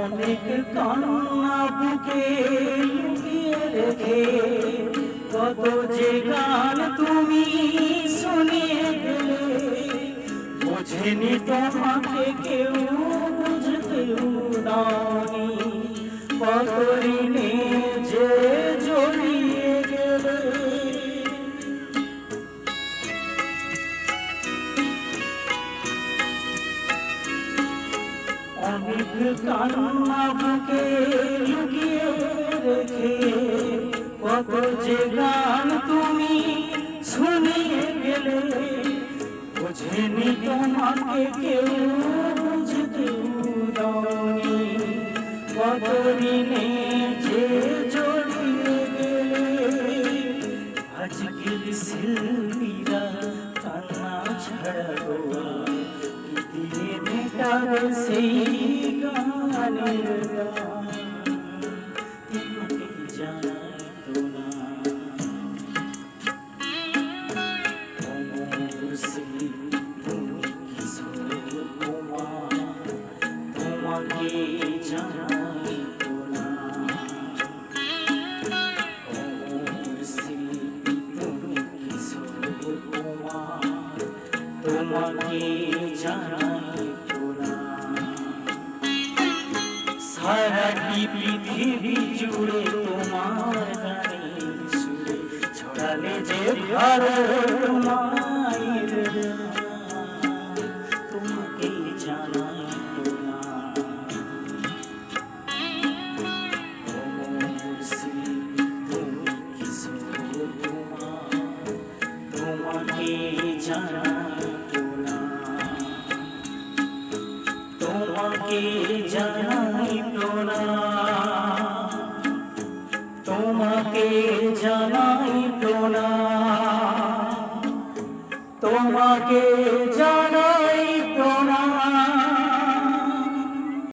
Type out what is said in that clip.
অনেক কান্না বুকে লুকিয়ে রেখে কত যে গান তুমি শুনিয়ে গেলে, বোঝেনি তোমাকে কেউ, বুঝতেও দাওনি কত ঋণে যে জড়িয়ে গেলে। অনেক কান্না বুকে লুকিয়ে রেখে কত যে গান তুমি শুনিয়ে গেলে, বোঝেনি তোমাকে কেউ, বুঝতেও দাওনি কত ঋণে যে জড়িয়ে গেলে। আজকের শিল্পীরা কান্না ছাড়া গোয়া কি দিয়ে মেটাবে সেই গানের গান, তোমাকে জানাইতো না। অমর শিল্পী তুমি কিশোর কুমার, তোমাকে জানাইতো না। অমর শিল্পী তুমি কিশোর কুমার, তোমাকে জানাইতো না। সারাটি পৃথিবী জুড়ে তোমার গানের সুরে ছড়ালে যে ভারত মায়ের গান, তোমাকে জানাইতো না। অমর শিল্পী তুমি কিশোর কুমার, তোমাকে জানাইতো না। তোমাকে জানাইতো না, তোমাকে জানাইতো না, তোমাকে জানাইতো না।